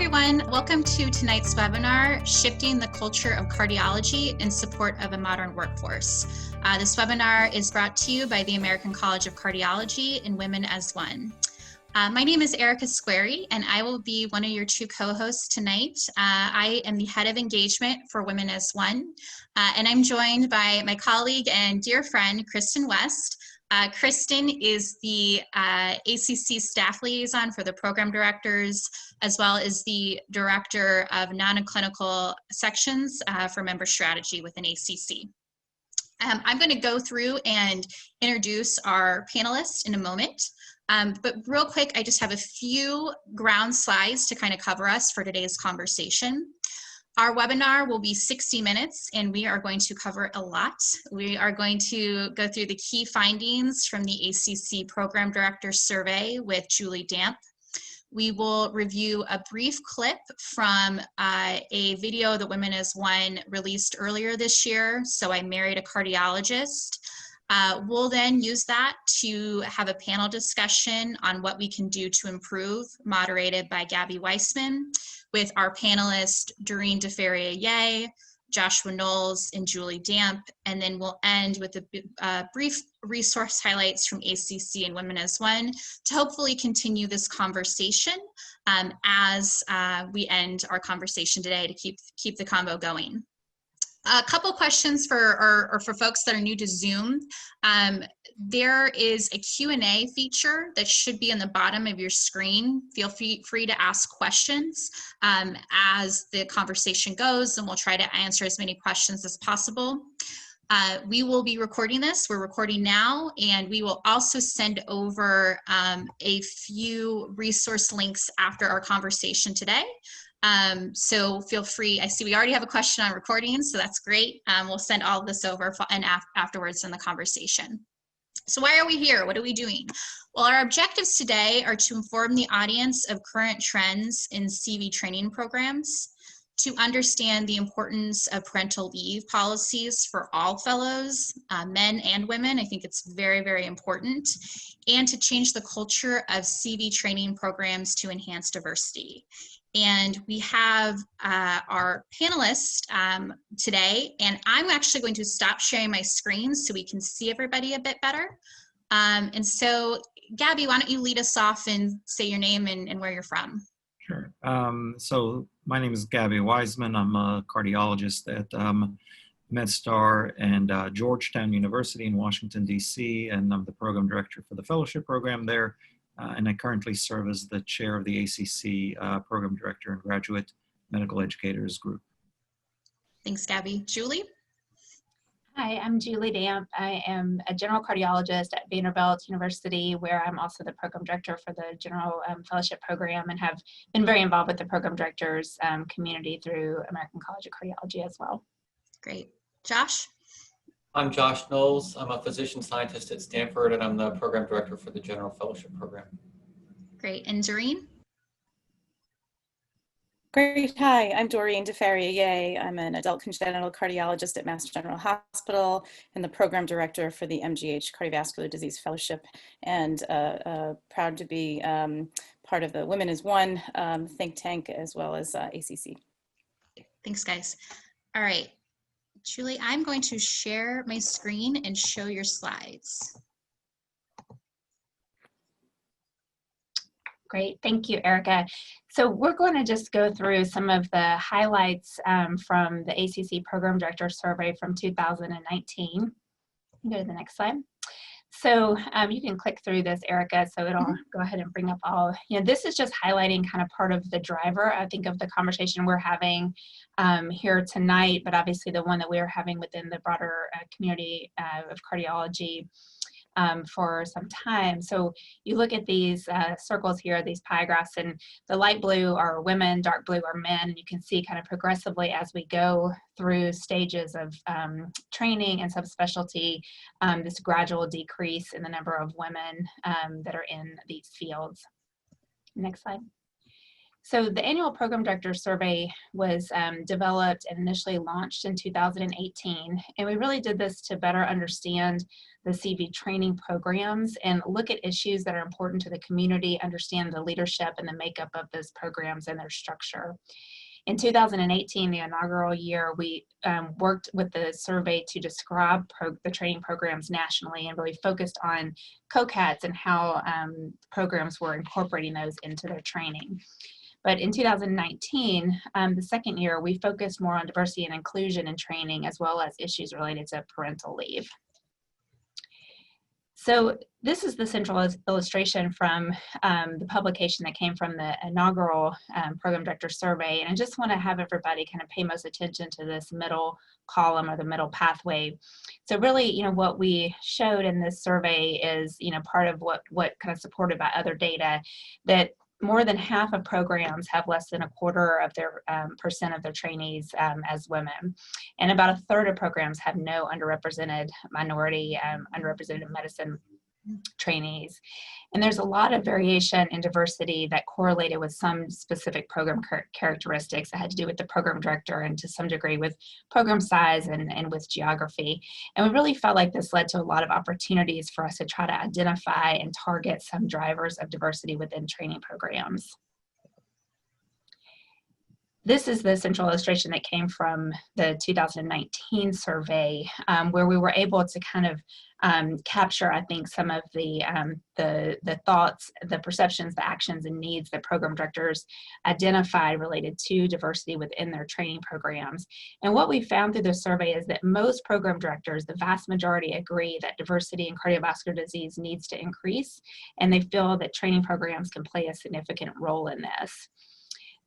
everyone. Welcome to tonight's webinar, Shifting the Culture of Cardiology in Support of a Modern Workforce. This webinar is brought to you by the American College of Cardiology and Women as One. My name is Erica Squarey, and I will be one of your two co-hosts tonight. I am the head of engagement for Women as One, and I'm joined by my colleague and dear friend, Kristen West. Kristen is the ACC staff liaison for the program directors, as well as the director of non-clinical sections for member strategy within ACC. I'm going to go through and introduce our panelists in a moment. But real quick, I just have a few ground slides to kind of cover us for today's conversation. Our webinar will be 60 minutes, and we are going to cover a lot. We are going to go through the key findings from the ACC Program Director Survey with Julie Damp. We will review a brief clip from a video that Women as One released earlier this year, So I Married a Cardiologist. We'll then use that to have a panel discussion on what we can do to improve, moderated by Gabby Weissman, with our panelists Doreen, Defaria, Joshua Knowles, and Julie Damp. And then we'll end with a brief resource highlights from ACC and Women as One to hopefully continue this conversation as we end our conversation today to keep the combo going. A couple questions for folks that are new to Zoom. There is a Q&A feature that should be in the bottom of your screen. Feel free to ask questions as the conversation goes, and we'll try to answer as many questions as possible. We will be recording this. We're recording now, and we will also send over a few resource links after our conversation today. So feel free. I see we already have a question on recording, so that's great. We'll send all of this over and afterwards in the conversation. So why are we here? What are we doing? Well, our objectives today are to inform the audience of current trends in CV training programs, to understand the importance of parental leave policies for all fellows, men and women. I think it's very, very important, and to change the culture of CV training programs to enhance diversity. And we have our panelists today, and I'm actually going to stop sharing my screen so we can see everybody a bit better. And so, Gabby, why don't you lead us off and say your name and where you're from? Sure. So my name is Gabby Weissman. I'm a cardiologist at MedStar and Georgetown University in Washington, D.C., and I'm the program director for the fellowship program there. And I currently serve as the chair of the ACC Program Director and Graduate Medical Educators Group. Thanks, Gabby. Julie? Hi, I'm Julie Damp. I am a general cardiologist at Vanderbilt University, where I'm also the program director for the general fellowship program, and have been very involved with the program directors community through American College of Cardiology as well. Great. Josh? I'm Josh Knowles. I'm a physician scientist at Stanford, and I'm the program director for the General Fellowship Program. Great. And Doreen? Great. Hi, I'm Doreen Defaria. I'm an adult congenital cardiologist at Mass General Hospital and the program director for the MGH Cardiovascular Disease Fellowship, and proud to be part of the Women as One think tank, as well as ACC. Thanks, guys. All right. Julie, I'm going to share my screen and show your slides. Great, thank you, Erica. So we're going to just go through some of the highlights from the ACC Program Director Survey from 2019. Go to the next slide. So you can click through this, Erica, so it'll go ahead and bring up all, this is just highlighting kind of part of the driver, I think, of the conversation we're having here tonight, but obviously the one that we're having within the broader community of cardiology for some time. So you look at these circles here, these pie graphs, and the light blue are women, dark blue are men, and you can see kind of progressively as we go through stages of training and subspecialty, this gradual decrease in the number of women that are in these fields. Next slide. So the annual program director survey was developed and initially launched in 2018. And we really did this to better understand the CV training programs and look at issues that are important to the community, understand the leadership and the makeup of those programs and their structure. In 2018, the inaugural year, we worked with the survey to describe the training programs nationally and really focused on CoCADs and how programs were incorporating those into their training. But in 2019, the second year, we focused more on diversity and inclusion in training, as well as issues related to parental leave. So this is the central illustration from the publication that came from the inaugural program director survey. And I just want to have everybody kind of pay most attention to this middle column or the middle pathway. So really, what we showed in this survey is, part of what kind of supported by other data, that more than half of programs have less than 1/4 of their % of their trainees as women. And about 1/3 of programs have no underrepresented minority, underrepresented medicine trainees. And there's a lot of variation in diversity that correlated with some specific program characteristics that had to do with the program director and to some degree with program size and with geography. And we really felt like this led to a lot of opportunities for us to try to identify and target some drivers of diversity within training programs. This is the central illustration that came from the 2019 survey, where we were able to kind of capture, I think, some of the thoughts, the perceptions, the actions, and needs that program directors identified related to diversity within their training programs. And what we found through the survey is that most program directors, the vast majority, agree that diversity in cardiovascular disease needs to increase, and they feel that training programs can play a significant role in this.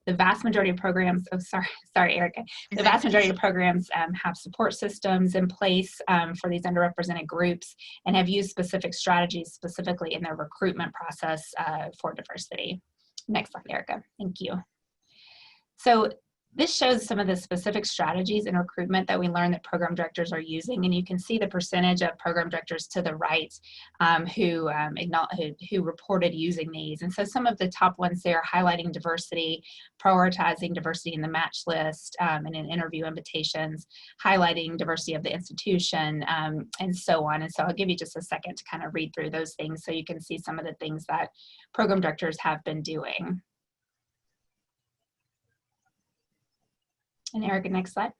The vast majority of programs, sorry, Erica. The vast majority of programs have support systems in place for these underrepresented groups and have used specific strategies specifically in their recruitment process for diversity. Next slide, Erica. Thank you. So this shows some of the specific strategies in recruitment that we learned that program directors are using, and you can see the percentage of program directors to the right who reported using these. And so some of the top ones there: highlighting diversity, prioritizing diversity in the match list and in interview invitations, highlighting diversity of the institution, and so on. And so I'll give you just a second to kind of read through those things so you can see some of the things that program directors have been doing. And Erica, next slide.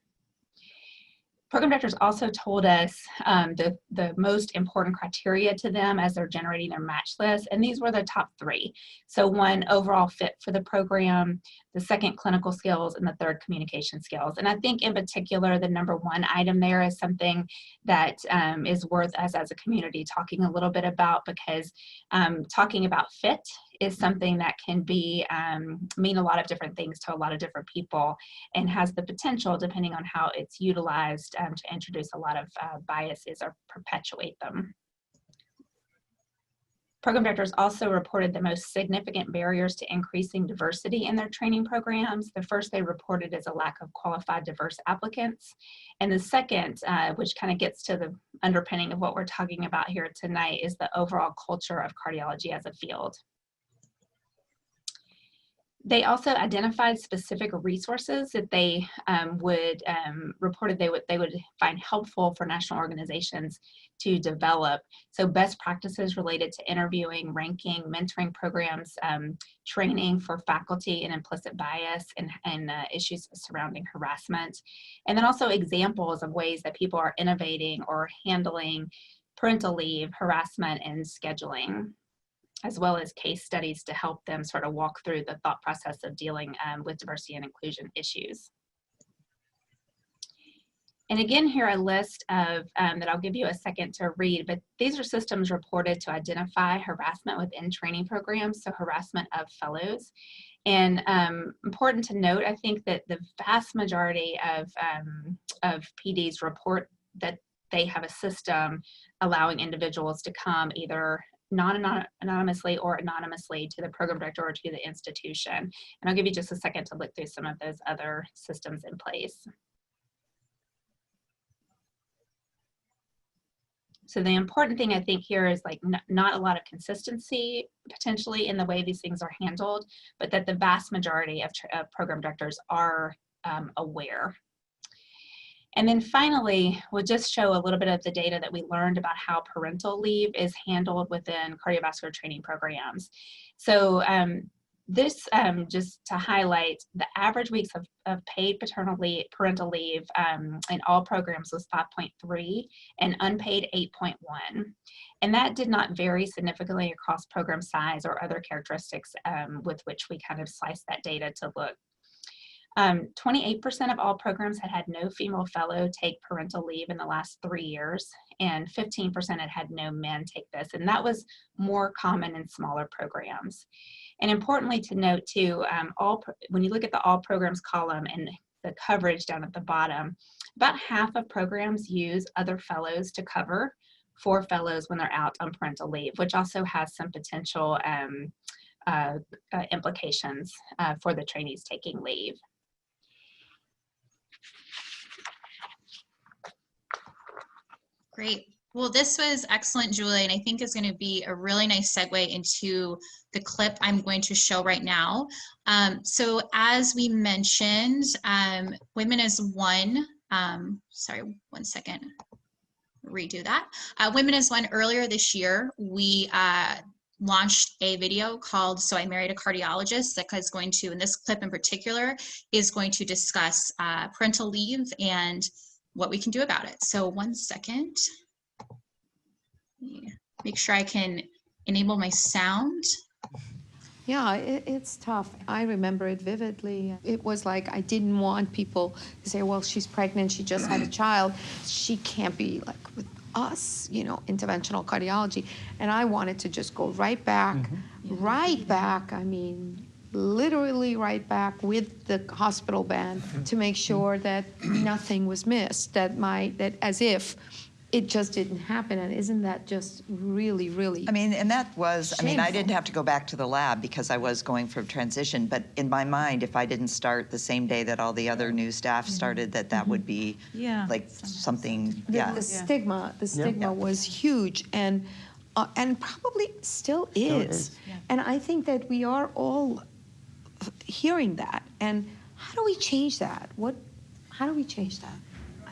Program directors also told us the most important criteria to them as they're generating their match list, and these were the top 3. So 1, overall fit for the program, the 2nd, clinical skills, and the 3rd, communication skills. And I think in particular, the number 1 item there is something that is worth us as a community talking a little bit about, because talking about fit is something that can be mean a lot of different things to a lot of different people, and has the potential, depending on how it's utilized, to introduce a lot of biases or perpetuate them. Program directors also reported the most significant barriers to increasing diversity in their training programs. The first they reported is a lack of qualified diverse applicants. And the second, which kind of gets to the underpinning of what we're talking about here tonight, is the overall culture of cardiology as a field. They also identified specific resources that they reported they would find helpful for national organizations to develop. So best practices related to interviewing, ranking, mentoring programs, training for faculty in implicit bias and issues surrounding harassment. And then also examples of ways that people are innovating or handling parental leave, harassment, and scheduling, as well as case studies to help them sort of walk through the thought process of dealing with diversity and inclusion issues. And again, here a list of that I'll give you a second to read, but these are systems reported to identify harassment within training programs, so harassment of fellows. And important to note, I think that the vast majority of PDs report that they have a system allowing individuals to come either non-anonymously or anonymously to the program director or to the institution. And I'll give you just a second to look through some of those other systems in place. So the important thing I think here is like not a lot of consistency potentially in the way these things are handled, but that the vast majority of program directors are aware. And then finally, we'll just show a little bit of the data that we learned about how parental leave is handled within cardiovascular training programs. So this, just to highlight, the average weeks of paid parental leave in all programs was 5.3 and unpaid 8.1. And that did not vary significantly across program size or other characteristics with which we kind of sliced that data to look. 28% of all programs had no female fellow take parental leave in the last 3 years, and 15% had no men take this, and that was more common in smaller programs. And importantly to note too, when you look at the all programs column and the coverage down at the bottom, about half of programs use other fellows to cover for fellows when they're out on parental leave, which also has some potential implications for the trainees taking leave. Great. Well, this was excellent, Julie, and I think is going to be a really nice segue into the clip I'm going to show right now. So as we mentioned, Women as One, sorry, one second, redo that. Women as One, earlier this year, we launched a video called So I Married a Cardiologist that is going to, in this clip in particular, is going to discuss parental leave and what we can do about it. So one second. Make sure I can enable my sound. Yeah, it's tough. I remember it vividly. It was like I didn't want people to say, well, she's pregnant, she just had a child, she can't be like with us, you know, interventional cardiology. And I wanted to just go right back, I mean, literally right back with the hospital band to make sure that nothing was missed, that as if it just didn't happen. And isn't that just really, really I mean, and that was, shameful. I mean, I didn't have to go back to the lab because I was going for transition, but in my mind, if I didn't start the same day that all the other new staff started, that would be like something, The stigma was huge, and probably still is. And I think that we are all hearing that. And how do we change that? How do we change that?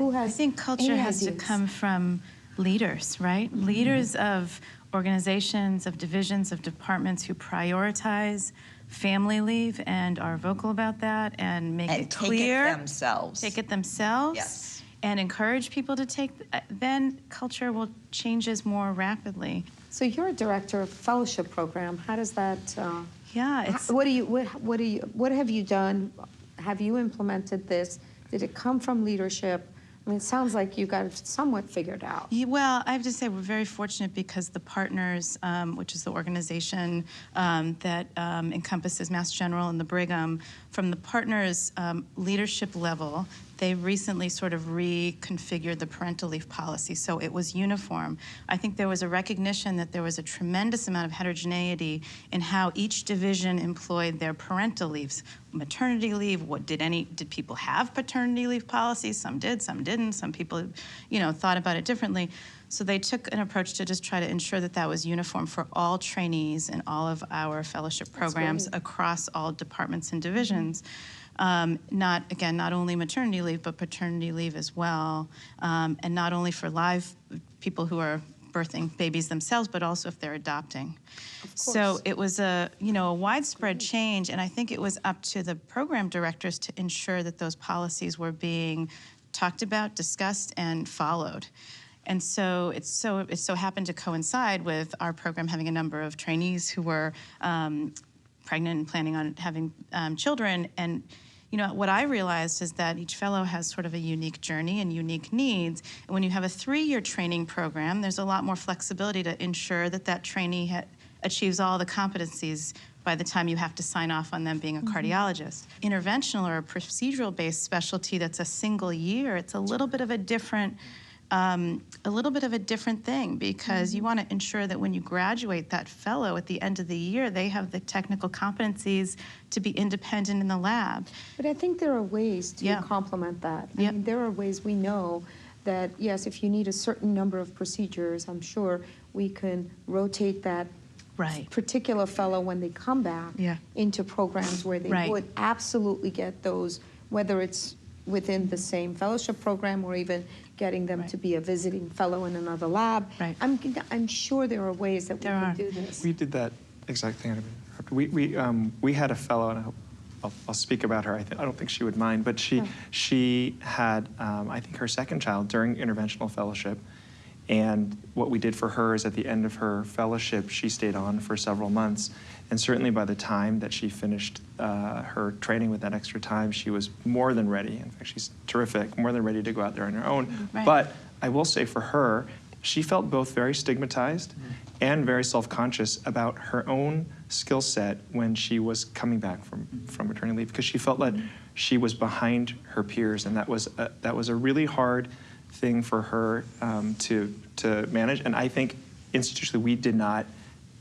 I think culture has to come from leaders, right? Leaders of organizations, of divisions, of departments who prioritize family leave and are vocal about that and make it clear. Take it themselves. Yes. And encourage people to take, then culture will changes more rapidly. So you're a director of fellowship program. How does that? It's what have you done? Have you implemented this? Did it come from leadership? I mean, it sounds like you got it somewhat figured out. Well, I have to say we're very fortunate because the Partners, which is the organization that encompasses Mass General and the Brigham, from the Partners leadership level, they recently sort of reconfigured the parental leave policy so it was uniform. I think there was a recognition that there was a tremendous amount of heterogeneity in how each division employed their parental leaves. Maternity leave, did people have paternity leave policies? Some did, some didn't. Some people, thought about it differently. So they took an approach to just try to ensure that that was uniform for all trainees in all of our fellowship programs across all departments and divisions. Not only maternity leave, but paternity leave as well. And not only for live people who are birthing babies themselves, but also if they're adopting. So it was a widespread change, and I think it was up to the program directors to ensure that those policies were being talked about, discussed, and followed. And so it so happened to coincide with our program having a number of trainees who were pregnant and planning on having children. And what I realized is that each fellow has sort of a unique journey and unique needs. And when you have a 3-year training program, there's a lot more flexibility to ensure that that trainee achieves all the competencies by the time you have to sign off on them being a cardiologist. Interventional or a procedural-based specialty that's a single year, it's a little bit of a different thing because you want to ensure that when you graduate that fellow at the end of the year, they have the technical competencies to be independent in the lab. But I think there are ways to complement that. I mean, there are ways we know that, yes, if you need a certain number of procedures, I'm sure we can rotate that particular fellow when they come back into programs where they would absolutely get those, whether it's within the same fellowship program or even getting them to be a visiting fellow in another lab. I'm sure there are ways that we can do this. We did that exact thing. We had a fellow, and I'll speak about her. I don't think she would mind, but she had, I think, her second child during interventional fellowship. And what we did for her is at the end of her fellowship, she stayed on for several months. And certainly by the time that she finished her training with that extra time, she was more than ready. In fact, she's terrific, more than ready to go out there on her own. But I will say for her, she felt both very stigmatized and very self-conscious about her own skill set when she was coming back from maternity leave, because she felt that she was behind her peers, and that was a really hard thing for her to manage. And I think institutionally we did not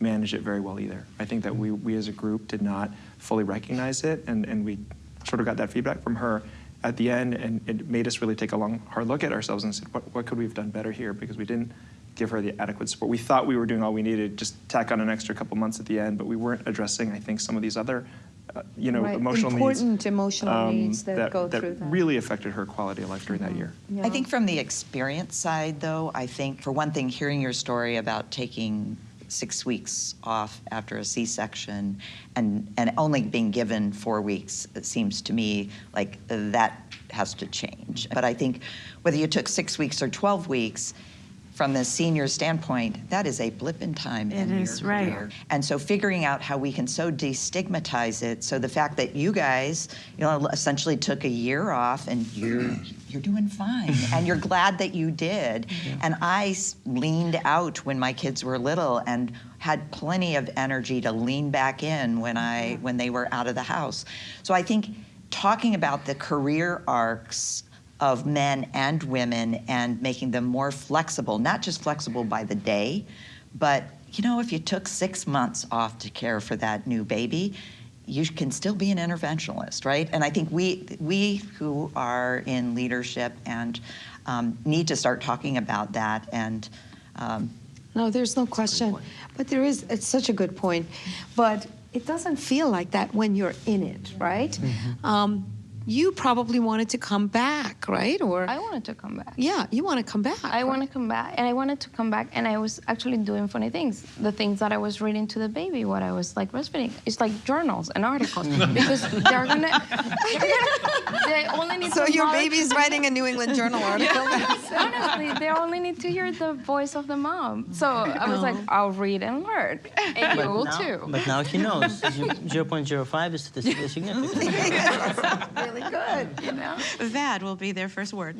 manage it very well either. I think that we as a group did not fully recognize it, and we sort of got that feedback from her at the end, and it made us really take a long, hard look at ourselves and said, what could we have done better here? Because we didn't give her the adequate support. We thought we were doing all we needed, just tack on an extra couple months at the end, but we weren't addressing, I think, some of these other emotional important emotional needs that go through that. Really affected her quality of life during that year. Yeah. I think from the experience side, though, I think, for one thing, hearing your story about taking 6 weeks off after a C-section and only being given 4 weeks, it seems to me like that has to change. But I think whether you took 6 weeks or 12 weeks, from the senior standpoint, that is a blip in time in your career. And so figuring out how we can so destigmatize it, so the fact that you guys, essentially took a year off and you're doing fine, and you're glad that you did. And I leaned out when my kids were little and had plenty of energy to lean back in when they were out of the house. So I think talking about the career arcs of men and women and making them more flexible, not just flexible by the day, but if you took 6 months off to care for that new baby, you can still be an interventionalist, right? And I think we who are in leadership and need to start talking about that. And no, there's no question. But it's such a good point. But it doesn't feel like that when you're in it, right? You probably wanted to come back, right? Or I wanted to come back. Yeah, you want to come back. I want to come back, and I wanted to come back, and I was actually doing funny things. The things that I was reading to the baby, what I was like breastfeeding, it's like journals and articles because they only need. So your baby's writing a New England Journal article. Honestly, they only need to hear the voice of the mom. So I was like, I'll read and learn, and you will too. But now he knows 0.05 is statistically significant. Really good. That will be their first word.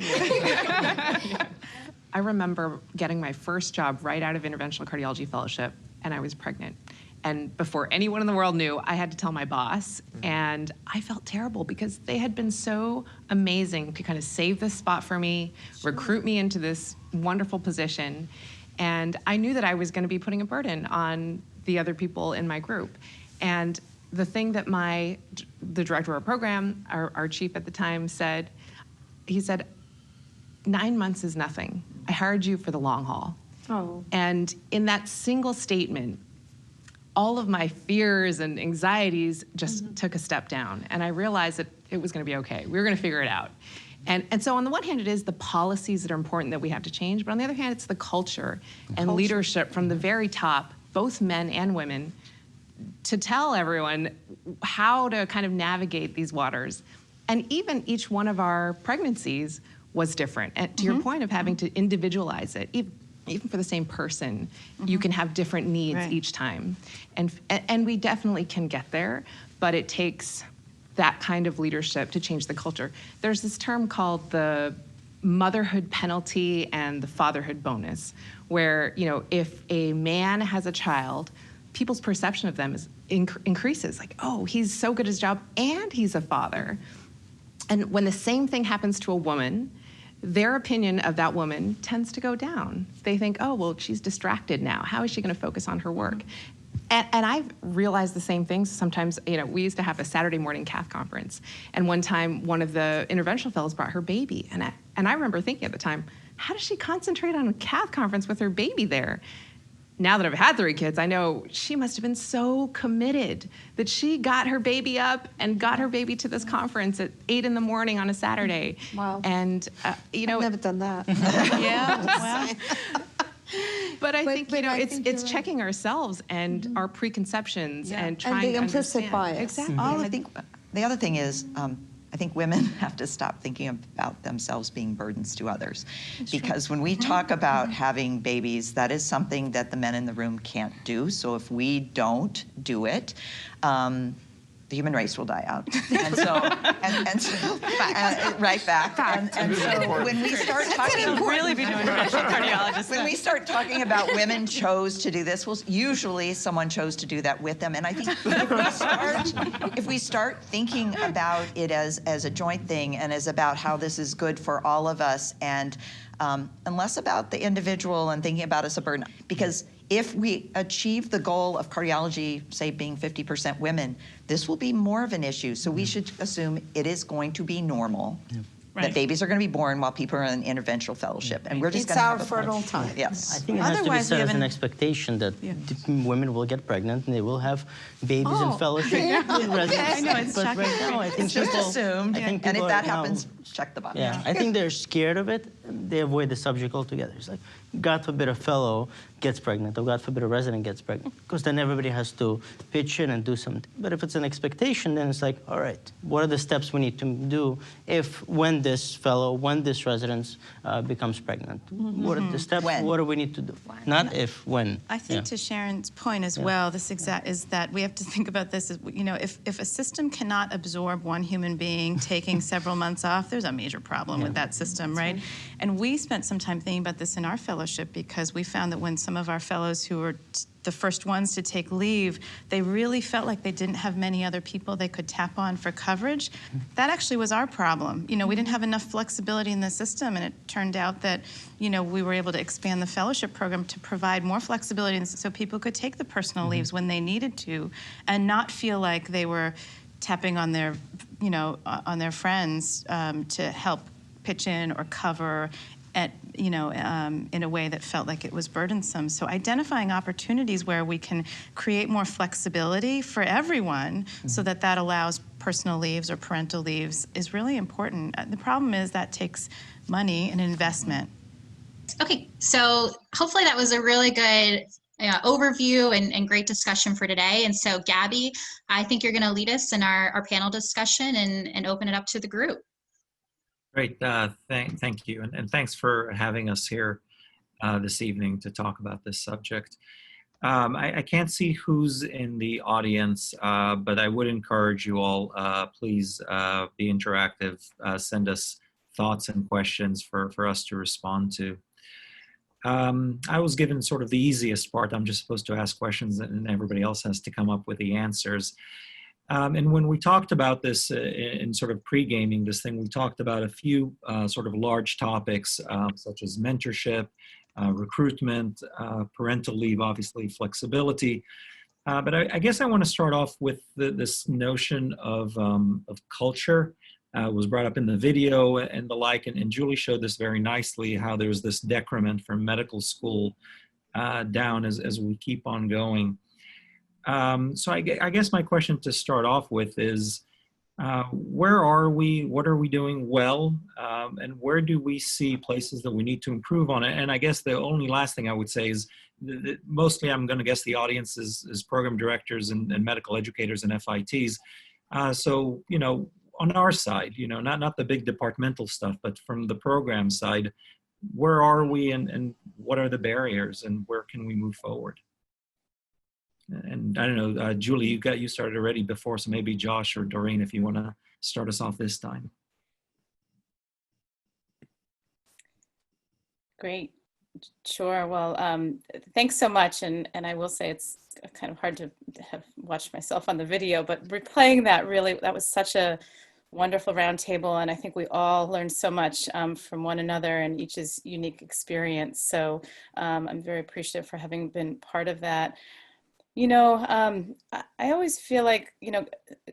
I remember getting my first job right out of interventional cardiology fellowship, and I was pregnant. And before anyone in the world knew, I had to tell my boss, and I felt terrible because they had been so amazing to kind of save this spot for me, recruit me into this wonderful position, and I knew that I was going to be putting a burden on the other people in my group. And the thing that the director of our program, our chief at the time, said, he said, 9 months is nothing. I hired you for the long haul. Oh. And in that single statement, all of my fears and anxieties just took a step down. And I realized that it was going to be okay. We were going to figure it out. And so on the one hand, it is the policies that are important that we have to change. But on the other hand, it's the culture and leadership from the very top, both men and women, to tell everyone how to kind of navigate these waters. And even each one of our pregnancies was different. And to your point of having to individualize it, even for the same person, you can have different needs each time. And we definitely can get there, but it takes that kind of leadership to change the culture. There's this term called the motherhood penalty and the fatherhood bonus, where if a man has a child, people's perception of them increases. Like, oh, he's so good at his job and he's a father. And when the same thing happens to a woman, their opinion of that woman tends to go down. They think, oh, well, she's distracted now. How is she going to focus on her work? And I've realized the same things sometimes. We used to have a Saturday morning cath conference, and one time one of the interventional fellows brought her baby, and I remember thinking at the time, how does she concentrate on a cath conference with her baby there? Now that I've had 3 kids, I know she must have been so committed that she got her baby up and got her baby to this conference at 8 in the morning on a Saturday. Wow. And, I've never done that. Yeah, well. But I think, it's right. checking ourselves and our preconceptions and trying the to implicit understand. bias. Exactly. I think the other thing is, I think women have to stop thinking about themselves being burdens to others. Because when we talk about having babies, that is something that the men in the room can't do. So if we don't do it, the human race will die out. And so, right back. And so when we start talking, really be doing cardiologists. when we start talking about women chose to do this, well, usually someone chose to do that with them. And I think if we start thinking about it as a joint thing and as about how this is good for all of us, and less about the individual and thinking about as a burden, because if we achieve the goal of cardiology, say being 50% women, this will be more of an issue. So we should assume it is going to be normal. Yeah. That babies are going to be born while people are in interventional fellowship, and we're just going to have It's our fertile time. Yes. I think it has to be set as an expectation that women will get pregnant and they will have babies in fellowship. I know, it's but shocking. right now, I think It's just people, assumed, I think and if people that right now- happens, check the box. Yeah, I think they're scared of it. They avoid the subject altogether. It's like, God forbid a fellow gets pregnant, or God forbid a resident gets pregnant, because then everybody has to pitch in and do something. But if it's an expectation, then it's like, all right, what are the steps we need to do when this fellow, when this resident becomes pregnant? What are the steps? When? What do we need to do? Not if, when. I think to Sharon's point as well, this is that we have to think about this as, if a system cannot absorb one human being taking several months off, there's a major problem with that system, right? And we spent some time thinking about this in our fellowship, because we found that when some of our fellows who were the first ones to take leave, they really felt like they didn't have many other people they could tap on for coverage. That actually was our problem. We didn't have enough flexibility in the system, and it turned out that, we were able to expand the fellowship program to provide more flexibility so people could take the personal leaves when they needed to and not feel like they were tapping on their, on their friends to help pitch in or cover in a way that felt like it was burdensome. So identifying opportunities where we can create more flexibility for everyone so that allows personal leaves or parental leaves is really important. The problem is that takes money and investment. Okay, so hopefully that was a really good overview and great discussion for today. And so Gabby, I think you're gonna lead us in our panel discussion and open it up to the group. Great, thank you, and thanks for having us here this evening to talk about this subject. I can't see who's in the audience, but I would encourage you all, please be interactive, send us thoughts and questions for us to respond to. I was given sort of the easiest part. I'm just supposed to ask questions and everybody else has to come up with the answers. And when we talked about this in sort of pre-gaming this thing, we talked about a few sort of large topics such as mentorship, recruitment, parental leave, obviously flexibility. But I guess I want to start off with this notion of culture. Was brought up in the video and the like, and Julie showed this very nicely, how there's this decrement from medical school down as we keep on going. So I guess my question to start off with is, where are we? What are we doing well? And where do we see places that we need to improve on it? And I guess the only last thing I would say is that mostly I'm going to guess the audience is program directors and medical educators and FITs. So, on our side, not the big departmental stuff, but from the program side, where are we and what are the barriers and where can we move forward? And I don't know, Julie, you started already before, so maybe Josh or Doreen, if you want to start us off this time. Great. Sure. Well, thanks so much. And I will say it's kind of hard to have watched myself on the video, but replaying that was such a wonderful roundtable. And I think we all learned so much from one another and each's unique experience. So I'm very appreciative for having been part of that. I always feel like,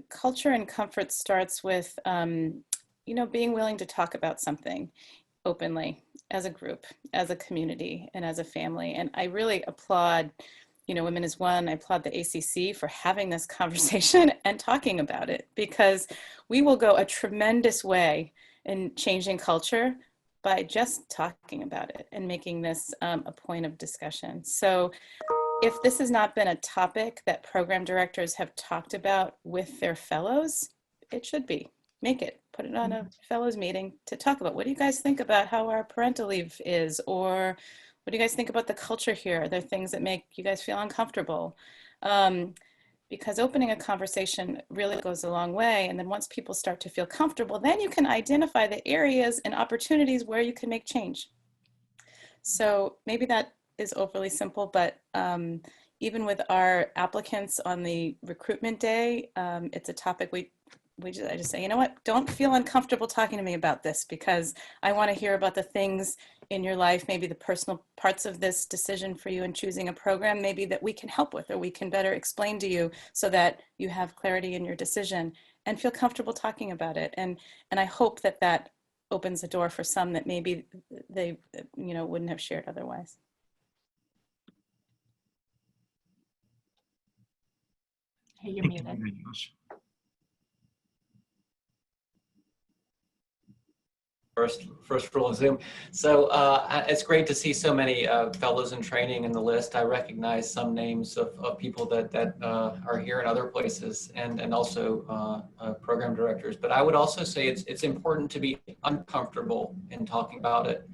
culture and comfort starts with, being willing to talk about something openly as a group, as a community, and as a family. And I really applaud, Women as One. I applaud the ACC for having this conversation and talking about it, because we will go a tremendous way in changing culture by just talking about it and making this a point of discussion. So if this has not been a topic that program directors have talked about with their fellows, it should be. Make it, put it on a fellows meeting to talk about, what do you guys think about how our parental leave is? Or what do you guys think about the culture here? Are there things that make you guys feel uncomfortable? Because opening a conversation really goes a long way. And then once people start to feel comfortable, then you can identify the areas and opportunities where you can make change. So maybe that is overly simple, but even with our applicants on the recruitment day, it's a topic I just say, you know what, don't feel uncomfortable talking to me about this, because I want to hear about the things in your life, maybe the personal parts of this decision for you in choosing a program, maybe that we can help with, or we can better explain to you so that you have clarity in your decision and feel comfortable talking about it. And I hope that that opens a door for some that maybe they, wouldn't have shared otherwise. Hey, you're Thank you muted. very much. First rule of Zoom. So it's great to see so many fellows in training in the list. I recognize some names of people that are here in other places, and also program directors. But I would also say it's important to be uncomfortable in talking about it,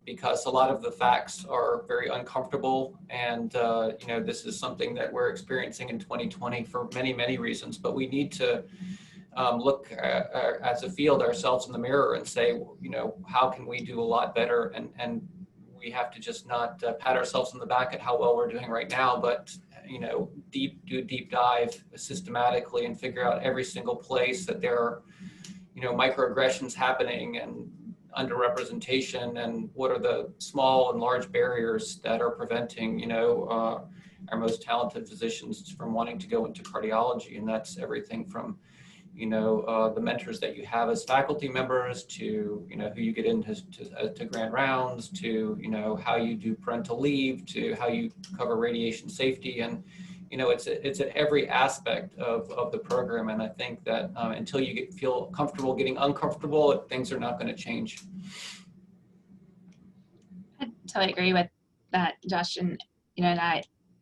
because a lot of the facts are very uncomfortable, and this is something that we're experiencing in 2020 for many reasons. But we need to look as a field ourselves in the mirror and say, how can we do a lot better? And we have to just not pat ourselves on the back at how well we're doing right now, but do a deep dive systematically and figure out every single place that there are microaggressions happening and underrepresentation, and what are the small and large barriers that are preventing our most talented physicians from wanting to go into cardiology. And that's everything from the mentors that you have as faculty members, to who you get into to grand rounds, to how you do parental leave, to how you cover radiation safety. And it's at every aspect of the program. And I think that until you feel comfortable getting uncomfortable, things are not going to change. I totally agree with that, Josh. And and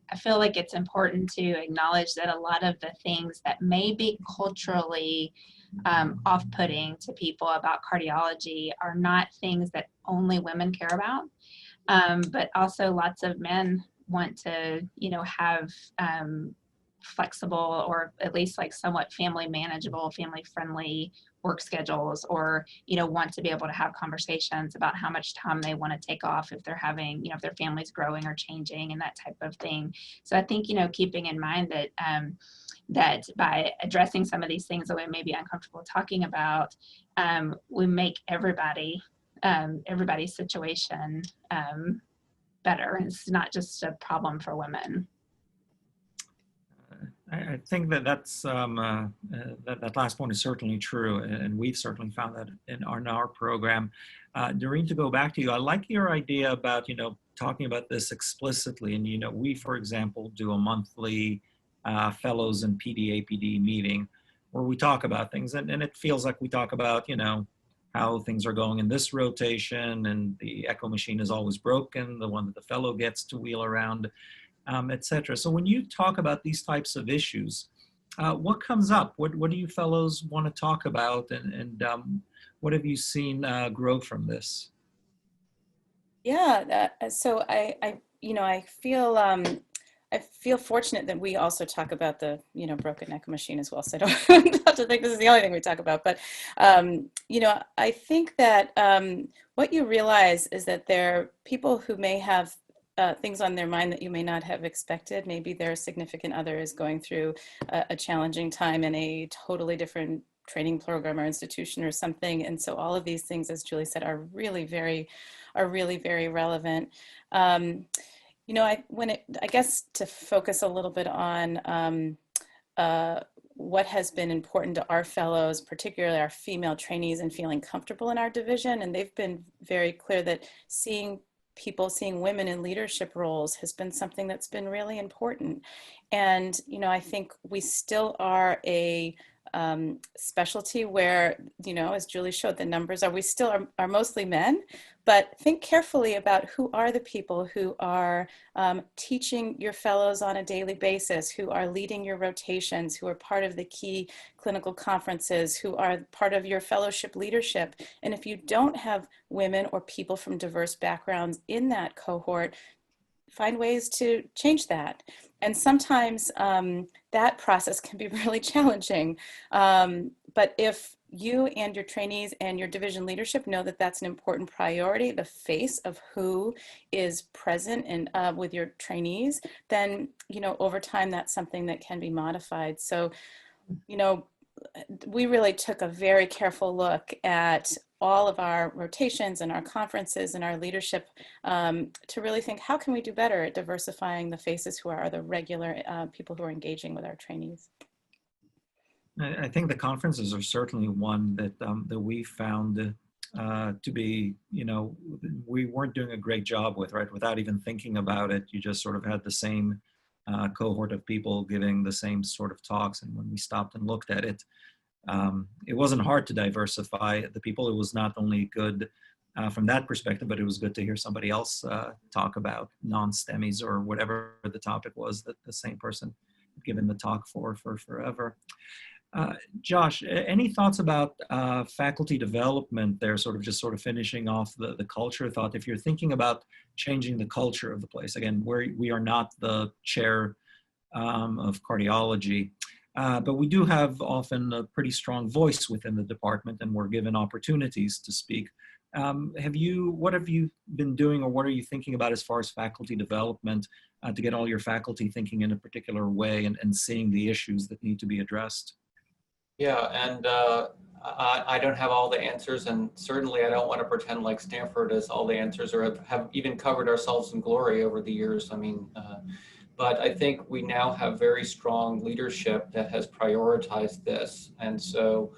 I feel like it's important to acknowledge that a lot of the things that may be culturally off-putting to people about cardiology are not things that only women care about, but also lots of men want to, have flexible, or at least like somewhat family manageable, family friendly work schedules, or want to be able to have conversations about how much time they want to take off if they're having, if their family's growing or changing and that type of thing. So I think keeping in mind that that by addressing some of these things that we may be uncomfortable talking about, we make everybody's situation better. It's not just a problem for women. I think that's that last point is certainly true, and we've certainly found that in our program. Doreen, to go back to you, I like your idea about talking about this explicitly. And we, for example, do a monthly fellows and PD/APD meeting where we talk about things, and it feels like we talk about how things are going in this rotation, and the echo machine is always broken, the one that the fellow gets to wheel around, etc. So when you talk about these types of issues, what comes up? What do you fellows want to talk about, and what have you seen grow from this? Yeah, so I feel fortunate that we also talk about the broken echo machine as well. So I don't have to think this is the only thing we talk about. But I think that what you realize is that there are people who may have things on their mind that you may not have expected. Maybe their significant other is going through a challenging time in a totally different training program or institution or something. And so all of these things, as Julie said, are really very relevant. You know, I guess to focus a little bit on what has been important to our fellows, particularly our female trainees, and feeling comfortable in our division. And they've been very clear that seeing women in leadership roles has been something that's been really important. And, you know, I think we still are a specialty where, you know, as Julie showed, the numbers are, we still are mostly men, but think carefully about who are the people who are teaching your fellows on a daily basis, who are leading your rotations, who are part of the key clinical conferences, who are part of your fellowship leadership. And if you don't have women or people from diverse backgrounds in that cohort, find ways to change that. And sometimes that process can be really challenging. But if you and your trainees and your division leadership know that that's an important priority, the face of who is present and with your trainees, then, you know, over time, that's something that can be modified. So, you know, we really took a very careful look at all of our rotations and our conferences and our leadership to really think, how can we do better at diversifying the faces who are the regular people who are engaging with our trainees? I think the conferences are certainly one that that we found to be, you know, we weren't doing a great job with, right? Without even thinking about it, you just sort of had the same cohort of people giving the same sort of talks. And when we stopped and looked at it, it wasn't hard to diversify the people. It was not only good from that perspective, but it was good to hear somebody else talk about non-STEMIs or whatever the topic was that the same person had given the talk for forever. Josh, any thoughts about faculty development there, sort of finishing off the culture thought? If you're thinking about changing the culture of the place, again, we are not the chair of cardiology, but we do have often a pretty strong voice within the department, and we're given opportunities to speak. What have you been doing, or what are you thinking about as far as faculty development to get all your faculty thinking in a particular way and seeing the issues that need to be addressed? Yeah, and I don't have all the answers, and certainly I don't want to pretend like Stanford has all the answers or have even covered ourselves in glory over the years. I mean, but I think we now have very strong leadership that has prioritized this. And so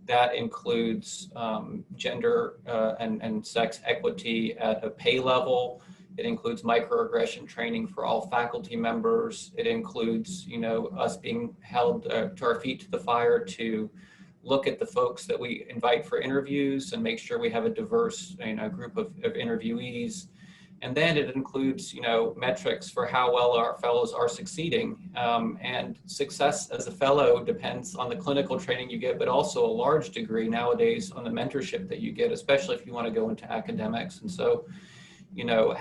that includes gender and sex equity at a pay level. It includes microaggression training for all faculty members. It includes, you know, us being held to our feet to the fire to look at the folks that we invite for interviews and make sure we have a diverse, you know, group of interviewees. And then it includes, you know, metrics for how well our fellows are succeeding. And success as a fellow depends on the clinical training you get, but also a large degree nowadays on the mentorship that you get, especially if you want to go into academics. And so, you know,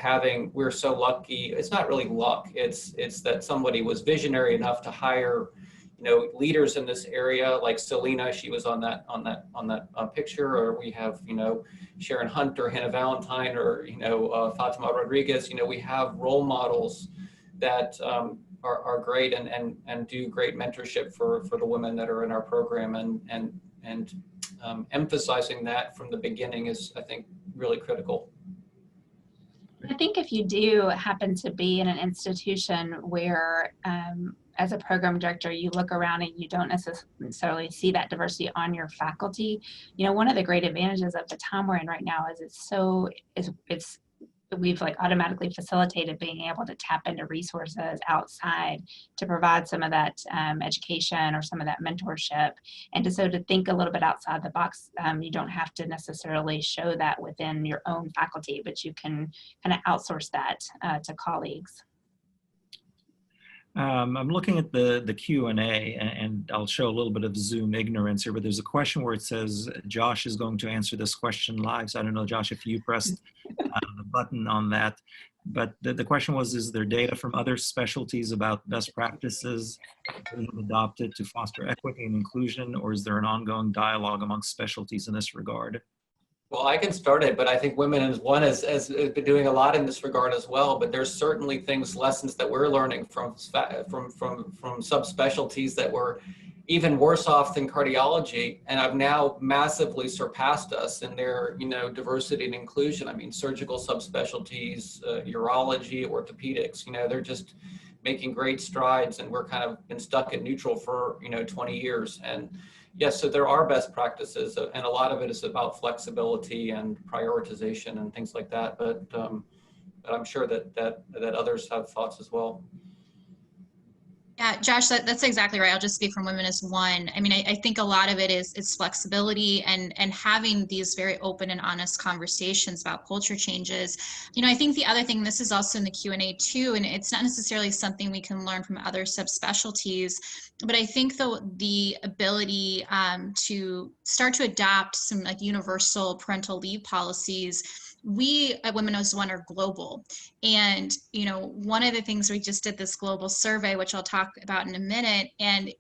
we're so lucky. It's not really luck. It's that somebody was visionary enough to hire, you know, leaders in this area, like Selena. She was on that picture. Or we have, you know, Sharon Hunt or Hannah Valentine, or, you know, Fatima Rodriguez. You know, we have role models that are great and do great mentorship for the women that are in our program, and emphasizing that from the beginning is, I think, really critical. I think if you do happen to be in an institution where, as a program director, you look around and you don't necessarily see that diversity on your faculty, you know, one of the great advantages of the time we're in right now is we've like automatically facilitated being able to tap into resources outside to provide some of that education or some of that mentorship. And to think a little bit outside the box, you don't have to necessarily show that within your own faculty, but you can kind of outsource that to colleagues. I'm looking at the Q&A, and I'll show a little bit of Zoom ignorance here, but there's a question where it says Josh is going to answer this question live. So I don't know, Josh, if you pressed the button on that. But the question was, is there data from other specialties about best practices adopted to foster equity and inclusion, or is there an ongoing dialogue amongst specialties in this regard? Well, I can start it, but I think Women as One has been doing a lot in this regard as well. But there's certainly lessons that we're learning from subspecialties that we're even worse off than cardiology, and have now massively surpassed us in their, diversity and inclusion. I mean, surgical subspecialties, urology, orthopedics, they're just making great strides, and we're kind of been stuck at neutral for, 20 years. And yes, so there are best practices, and a lot of it is about flexibility and prioritization and things like that. But I'm sure that others have thoughts as well. Yeah, Josh, that's exactly right. I'll just speak from Women as One. I mean, I think a lot of it is flexibility and having these very open and honest conversations about culture changes. I think the other thing, this is also in the Q&A too, and it's not necessarily something we can learn from other subspecialties, but I think the ability to start to adopt some like universal parental leave policies. We at Women as One are global. And, one of the things we just did this global survey, which I'll talk about in a minute, and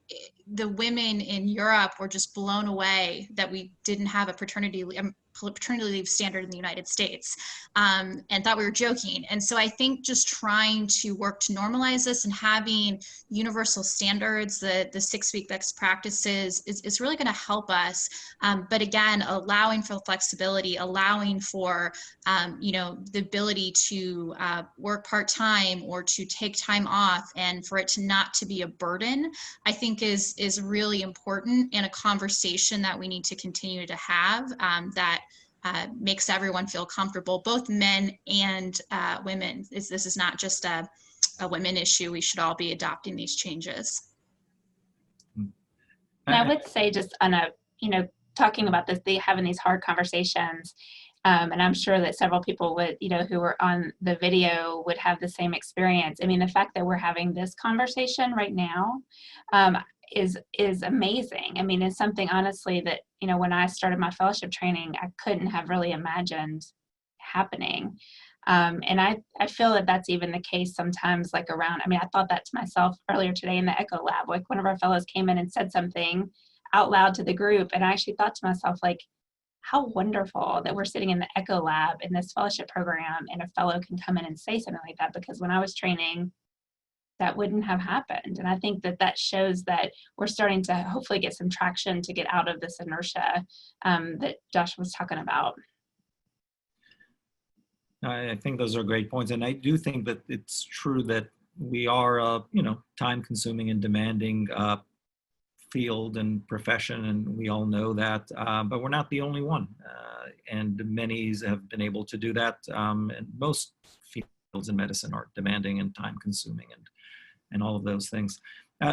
the women in Europe were just blown away that we didn't have a paternity leave standard in the United States, and thought we were joking. And so I think just trying to work to normalize this and having universal standards, the 6-week best practices is really going to help us. But again, allowing for flexibility, allowing for, the ability to work part-time or to take time off, and for it to not to be a burden, I think is really important, and a conversation that we need to continue to have that makes everyone feel comfortable, both men and women. This is not just a women issue. We should all be adopting these changes. And I would say, just on a, talking about this, having these hard conversations, and I'm sure that several people would, who were on the video would have the same experience. I mean, the fact that we're having this conversation right now is amazing. I mean, it's something, honestly, that, when I started my fellowship training, I couldn't have really imagined happening. And I feel that that's even the case sometimes, like around, I mean, I thought that to myself earlier today in the echo lab. Like, one of our fellows came in and said something out loud to the group, and I actually thought to myself, like, how wonderful that we're sitting in the echo lab in this fellowship program, and a fellow can come in and say something like that, because when I was training, that wouldn't have happened. And I think that shows that we're starting to hopefully get some traction to get out of this inertia that Josh was talking about. I think those are great points. And I do think that it's true that we are, time-consuming and demanding field and profession, and we all know that, but we're not the only one. And many have been able to do that. And most fields in medicine are demanding and time-consuming and all of those things.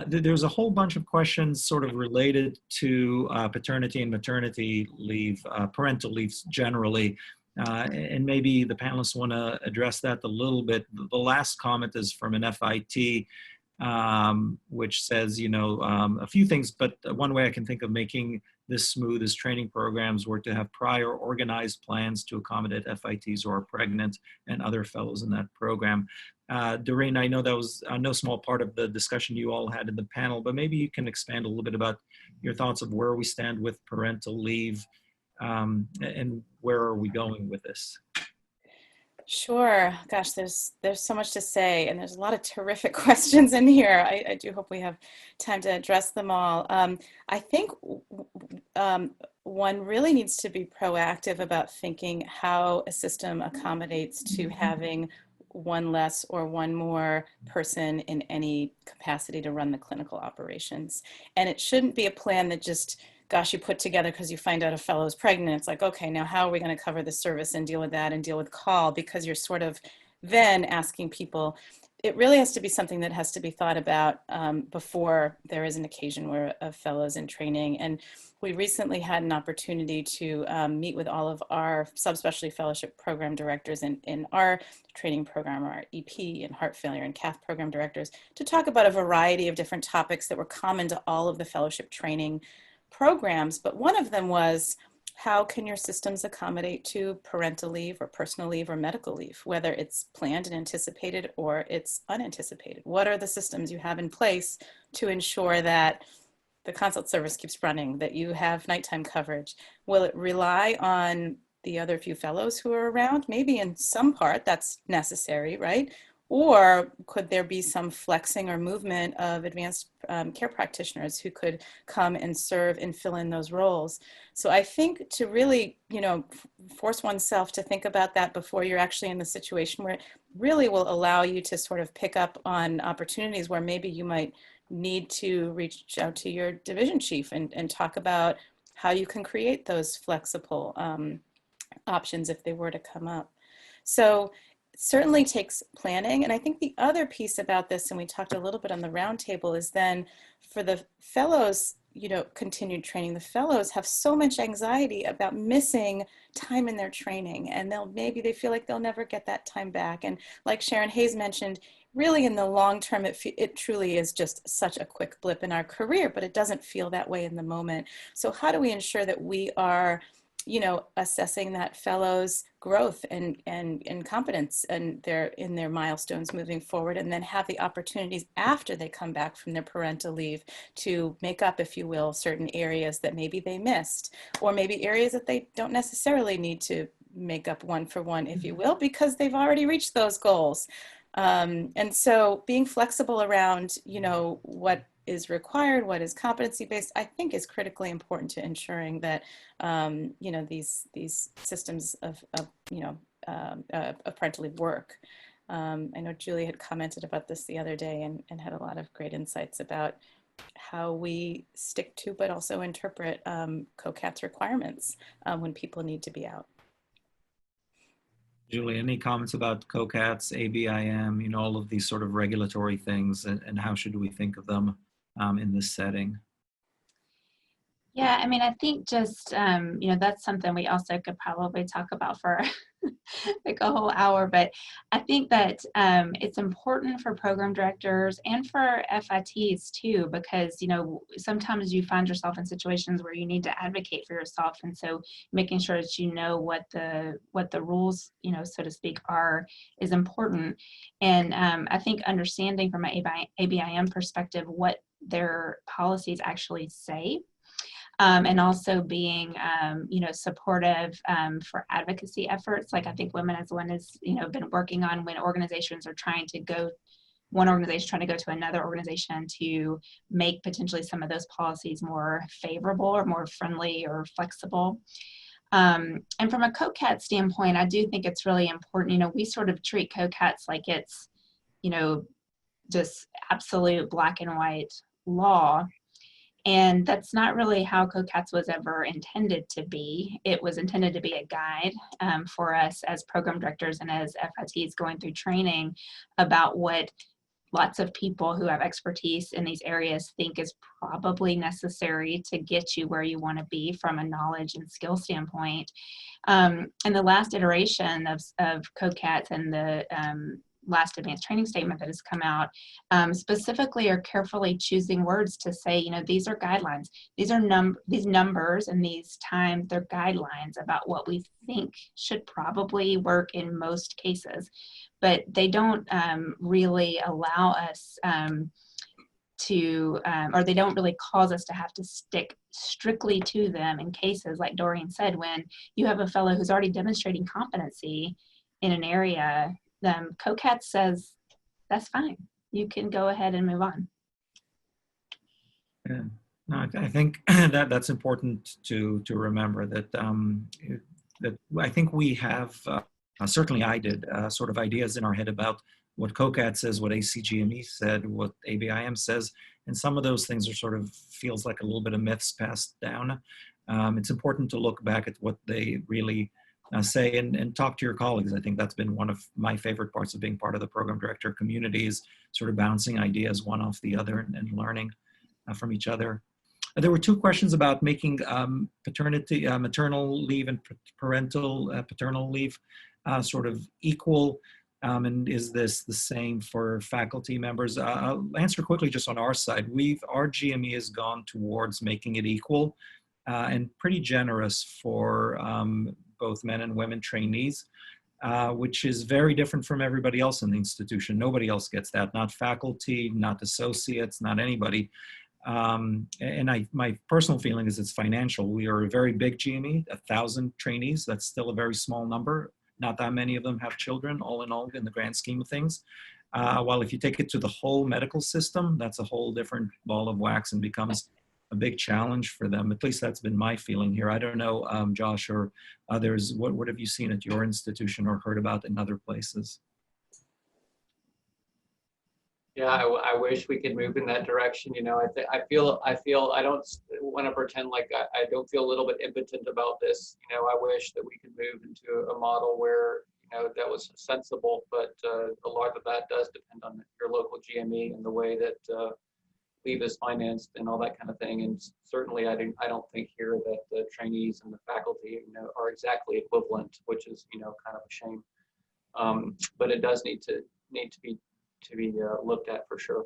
There's a whole bunch of questions sort of related to paternity and maternity leave, parental leaves generally. And maybe the panelists want to address that a little bit. The last comment is from an FIT, which says, a few things, but one way I can think of making this smooth is training programs were to have prior organized plans to accommodate FITs who are pregnant and other fellows in that program. Doreen, I know that was no small part of the discussion you all had in the panel, but maybe you can expand a little bit about your thoughts of where we stand with parental leave, and where are we going with this? Sure. Gosh, there's so much to say, and there's a lot of terrific questions in here. I do hope we have time to address them all. I think one really needs to be proactive about thinking how a system accommodates to having one less or one more person in any capacity to run the clinical operations. And it shouldn't be a plan that just, gosh, you put together because you find out a fellow is pregnant. It's like, okay, now how are we going to cover the service and deal with that and deal with call? Because you're sort of then asking people. It really has to be something that has to be thought about before there is an occasion where a fellow is in training. And we recently had an opportunity to meet with all of our subspecialty fellowship program directors in our training program, our EP and heart failure and cath program directors, to talk about a variety of different topics that were common to all of the fellowship training programs. But one of them was, how can your systems accommodate to parental leave or personal leave or medical leave, whether it's planned and anticipated or it's unanticipated? What are the systems you have in place to ensure that the consult service keeps running, that you have nighttime coverage? Will it rely on the other few fellows who are around? Maybe in some part that's necessary, right? Or could there be some flexing or movement of advanced care practitioners who could come and serve and fill in those roles? So I think to really, force oneself to think about that before you're actually in the situation where it really will allow you to sort of pick up on opportunities where maybe you might need to reach out to your division chief and talk about how you can create those flexible options if they were to come up. So it certainly takes planning. And I think the other piece about this, and we talked a little bit on the roundtable, is then for the fellows, continued training, the fellows have so much anxiety about missing time in their training, and maybe they feel like they'll never get that time back. And like Sharon Hayes mentioned, really in the long term, it truly is just such a quick blip in our career, but it doesn't feel that way in the moment. So how do we ensure that we are assessing that fellow's growth and competence and in their milestones moving forward, and then have the opportunities after they come back from their parental leave to make up, if you will, certain areas that maybe they missed, or maybe areas that they don't necessarily need to make up one for one, if you will, because they've already reached those goals. And so being flexible around, what is required, what is competency-based, I think is critically important to ensuring that, these systems of parental leave work. I know Julie had commented about this the other day and had a lot of great insights about how we stick to, but also interpret CoCAD's requirements when people need to be out. Julie, any comments about CoCAD's, ABIM, all of these sort of regulatory things, and how should we think of them in this setting? Yeah, I mean, I think just, that's something we also could probably talk about for like a whole hour, but I think that it's important for program directors and for FITs too, because, sometimes you find yourself in situations where you need to advocate for yourself. And so making sure that you know what the rules, so to speak, are is important. And I think understanding from an ABIM perspective what their policies actually say. And also being, supportive for advocacy efforts. Like I think Women as One has, been working on when organizations are trying to go, one organization trying to go to another organization to make potentially some of those policies more favorable or more friendly or flexible. And from a CoCAD standpoint, I do think it's really important. We sort of treat CoCADs like it's, just absolute black and white law. And that's not really how CoCADs was ever intended to be. It was intended to be a guide for us as program directors and as FITs going through training about what lots of people who have expertise in these areas think is probably necessary to get you where you want to be from a knowledge and skill standpoint. And the last iteration of CoCADs and the last advanced training statement that has come out specifically are carefully choosing words to say, these are guidelines. These are these numbers and these times, they're guidelines about what we think should probably work in most cases, but they don't really allow us or they don't really cause us to have to stick strictly to them in cases like Doreen said, when you have a fellow who's already demonstrating competency in an area. CoCAD says that's fine. You can go ahead and move on. Yeah, no, I think that's important to remember that that I think we have certainly I did sort of ideas in our head about what CoCAD says, what ACGME said, what ABIM says, and some of those things are sort of feels like a little bit of myths passed down. It's important to look back at what they really say and talk to your colleagues. I think that's been one of my favorite parts of being part of the program director community, is sort of bouncing ideas one off the other and learning from each other. There were two questions about making maternal leave and paternal leave sort of equal. And is this the same for faculty members? I'll answer quickly just on our side. Our GME has gone towards making it equal and pretty generous for both men and women trainees, which is very different from everybody else in the institution. Nobody else gets that, not faculty, not associates, not anybody. And my personal feeling is it's financial. We are a very big GME, 1,000 trainees. That's still a very small number. Not that many of them have children, all in all, in the grand scheme of things. While if you take it to the whole medical system, that's a whole different ball of wax and becomes a big challenge for them. At least that's been my feeling here. I don't know, Josh or others, what have you seen at your institution or heard about in other places? Yeah, I wish we could move in that direction. You know, I feel I don't want to pretend like I don't feel a little bit impotent about this. You know, I wish that we could move into a model where, you know, that was sensible, but a lot of that does depend on your local GME and the way that leave is financed and all that kind of thing. And certainly I don't think here that the trainees and the faculty, you know, are exactly equivalent, which is, you know, kind of a shame. But it does need to be looked at for sure.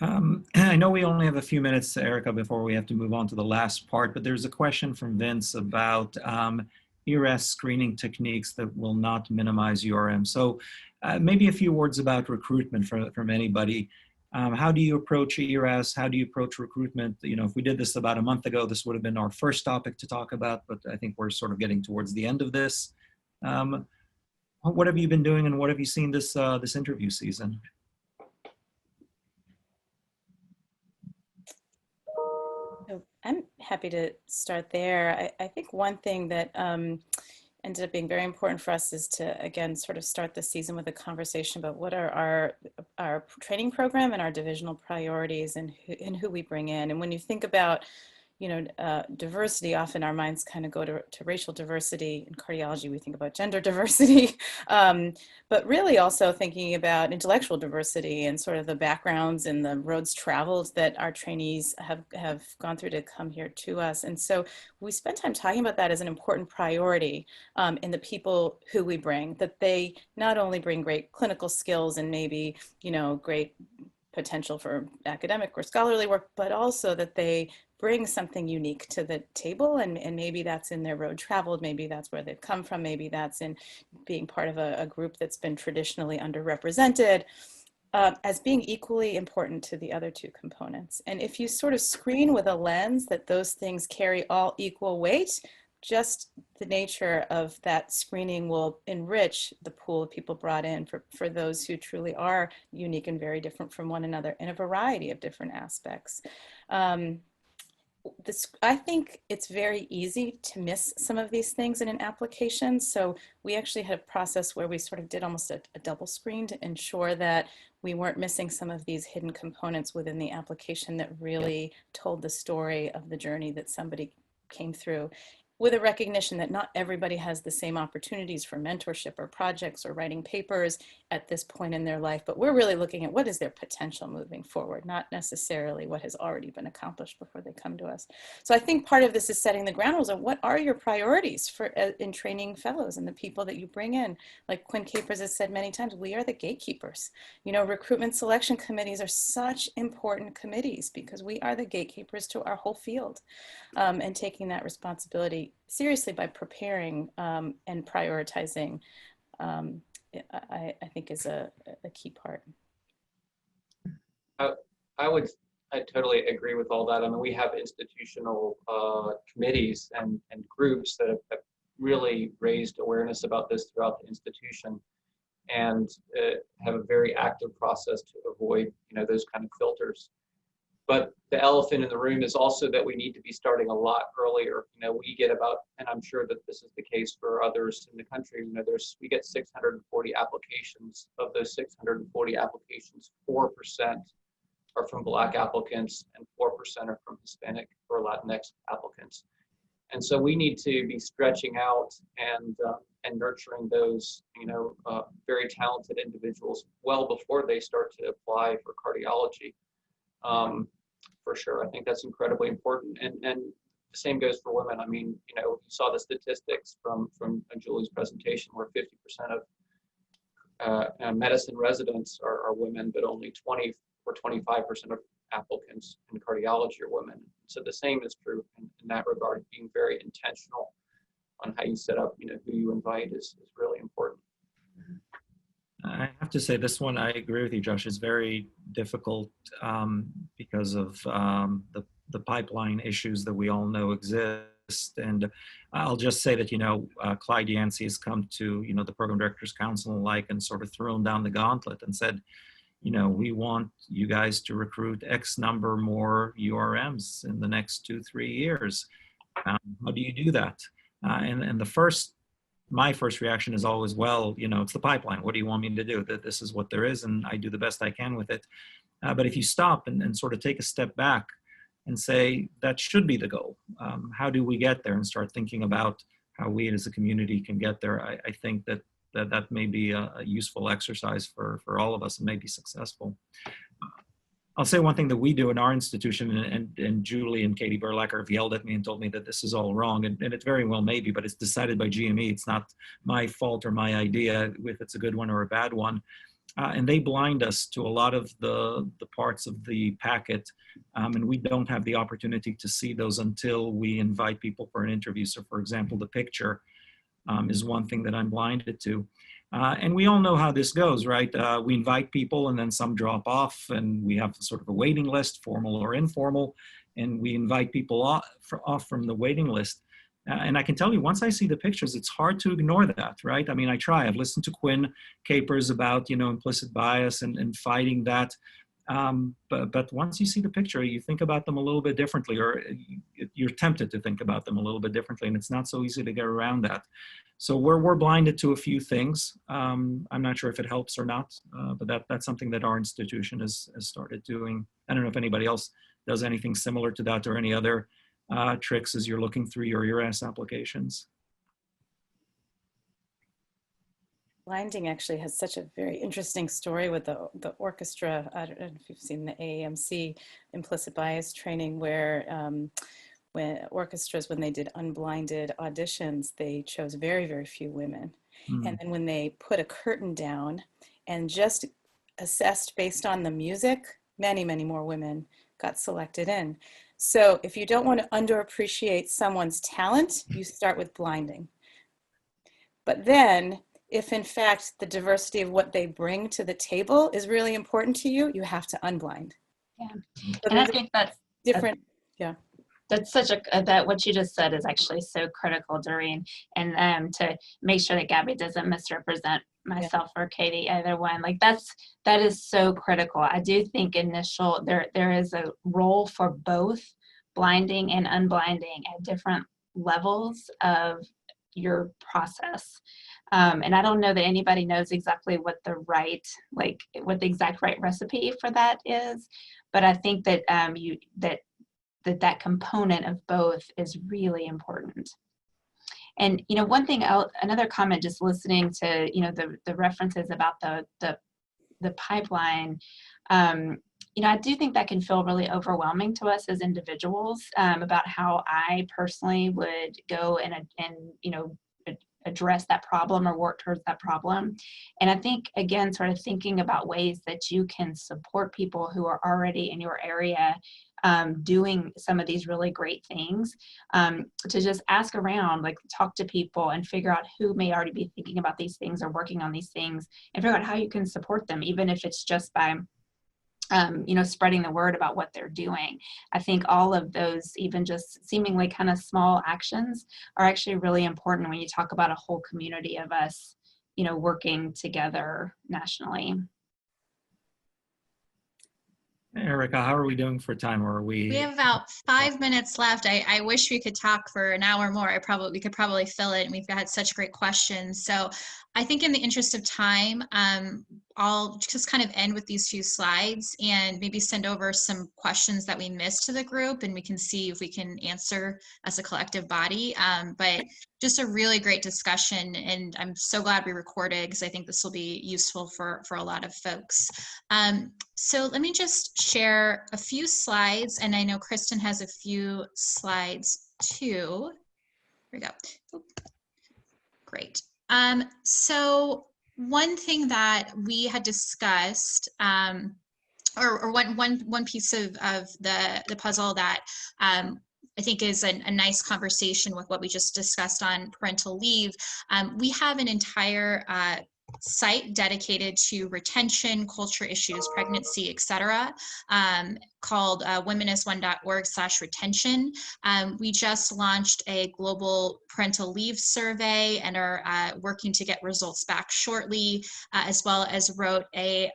I know we only have a few minutes, Erica, before we have to move on to the last part, but there's a question from Vince about ERS screening techniques that will not minimize URM. So maybe a few words about recruitment from anybody. How do you approach ERS? How do you approach recruitment? You know, if we did this about a month ago, this would have been our first topic to talk about, but I think we're sort of getting towards the end of this. What have you been doing and what have you seen this interview season? So I'm happy to start there. I think one thing that ended up being very important for us is to, again, sort of start the season with a conversation about what are our training program and our divisional priorities and who we bring in. And when you think about, you know, diversity, often our minds kind of go to racial diversity. In cardiology, we think about gender diversity, but really also thinking about intellectual diversity and sort of the backgrounds and the roads traveled that our trainees have gone through to come here to us. And so we spend time talking about that as an important priority in the people who we bring, that they not only bring great clinical skills and maybe, you know, great potential for academic or scholarly work, but also that they bring something unique to the table, and maybe that's in their road traveled, maybe that's where they've come from, maybe that's in being part of a group that's been traditionally underrepresented, as being equally important to the other two components. And if you sort of screen with a lens that those things carry all equal weight, just the nature of that screening will enrich the pool of people brought in for those who truly are unique and very different from one another in a variety of different aspects. I think it's very easy to miss some of these things in an application. So we actually had a process where we sort of did almost a double screen to ensure that we weren't missing some of these hidden components within the application that really told the story of the journey that somebody came through, with a recognition that not everybody has the same opportunities for mentorship or projects or writing papers at this point in their life, but we're really looking at what is their potential moving forward, not necessarily what has already been accomplished before they come to us. So I think part of this is setting the ground rules of what are your priorities for in training fellows and the people that you bring in. Like Quinn Capers has said many times, we are the gatekeepers. You know, recruitment selection committees are such important committees because we are the gatekeepers to our whole field, and taking that responsibility seriously by preparing and prioritizing, I think is a key part. I totally agree with all that. I mean, we have institutional committees and groups that have really raised awareness about this throughout the institution and have a very active process to avoid, you know, those kind of filters. But the elephant in the room is also that we need to be starting a lot earlier. You know, we get about, and I'm sure that this is the case for others in the country, you know, we get 640 applications. Of those 640 applications, 4% are from Black applicants and 4% are from Hispanic or Latinx applicants. And so we need to be stretching out and nurturing those, you know, very talented individuals well before they start to apply for cardiology. For sure, I think that's incredibly important, and the same goes for women. I mean, you know, you saw the statistics from Julie's presentation where 50% of medicine residents are women, but only 20 or 25% of applicants in cardiology are women. So the same is true in that regard. Being very intentional on how you set up, you know, who you invite is really important. I have to say this one, I agree with you, Josh, is very difficult because of the pipeline issues that we all know exist. And I'll just say that, Clyde Yancey has come to, the Program Directors Council and and sort of thrown down the gauntlet and said, we want you guys to recruit X number more URMs in the next 2-3 years. How do you do that? And my first reaction is always, well, it's the pipeline. What do you want me to do? That this is what there is, and I do the best I can with it. But if you stop and sort of take a step back and say, that should be the goal. How do we get there, and start thinking about how we as a community can get there? I think that may be a useful exercise for all of us and may be successful. I'll say one thing that we do in our institution, and Julie and Katie Berlacher have yelled at me and told me that this is all wrong, and it very well may be, but it's decided by GME. It's not my fault or my idea if it's a good one or a bad one. And they blind us to a lot of the parts of the packet, and we don't have the opportunity to see those until we invite people for an interview. So for example, the picture is one thing that I'm blinded to. And we all know how this goes, right? We invite people and then some drop off, and we have sort of a waiting list, formal or informal, and we invite people off from the waiting list. And I can tell you, once I see the pictures, it's hard to ignore that, right? I mean, I try. I've listened to Quinn Capers about, implicit bias and fighting that. But once you see the picture, you think about them a little bit differently, or you're tempted to think about them a little bit differently, and it's not so easy to get around that. So we're blinded to a few things. I'm not sure if it helps or not, but that's something that our institution has started doing. I don't know if anybody else does anything similar to that, or any other tricks as you're looking through your URAS applications. Blinding actually has such a very interesting story with the orchestra. I don't know if you've seen the AAMC implicit bias training, where when orchestras, when they did unblinded auditions, they chose very, very few women. And then when they put a curtain down and just assessed based on the music, many, many more women got selected in. So if you don't want to underappreciate someone's talent, you start with blinding. But then, if in fact the diversity of what they bring to the table is really important to you, you have to unblind. Yeah, So and I think that's different. Yeah, that's such that what you just said is actually so critical, Doreen, and to make sure that Gabby doesn't misrepresent myself or Katie, either one. Like that is so critical. I do think there is a role for both blinding and unblinding at different levels of your process. And I don't know that anybody knows exactly what the exact right recipe for that is, but I think that that component of both is really important. And one thing another comment, just listening to the references about the pipeline, I do think that can feel really overwhelming to us as individuals, about how I personally would go and address that problem or work towards that problem. And I think, again, sort of thinking about ways that you can support people who are already in your area doing some of these really great things, to just ask around, like talk to people and figure out who may already be thinking about these things or working on these things, and figure out how you can support them, even if it's just by spreading the word about what they're doing. I think all of those, even just seemingly kind of small actions, are actually really important when you talk about a whole community of us, working together nationally. Erica, how are we doing for time? Or are we? We have about 5 minutes left. I wish we could talk for an hour more. We could probably fill it, and we've had such great questions. So I think in the interest of time, I'll just kind of end with these few slides and maybe send over some questions that we missed to the group, and we can see if we can answer as a collective body. But just a really great discussion, and I'm so glad we recorded, because I think this will be useful for a lot of folks. So let me just share a few slides, and I know Kristen has a few slides too. Here we go. Oop. Great. So one thing that we had discussed, or one piece of the puzzle that I think is a nice conversation with what we just discussed on parental leave. We have an entire site dedicated to retention, culture issues, pregnancy, etc., called womenas1.org/retention. We just launched a global parental leave survey and are working to get results back shortly, as well as wrote a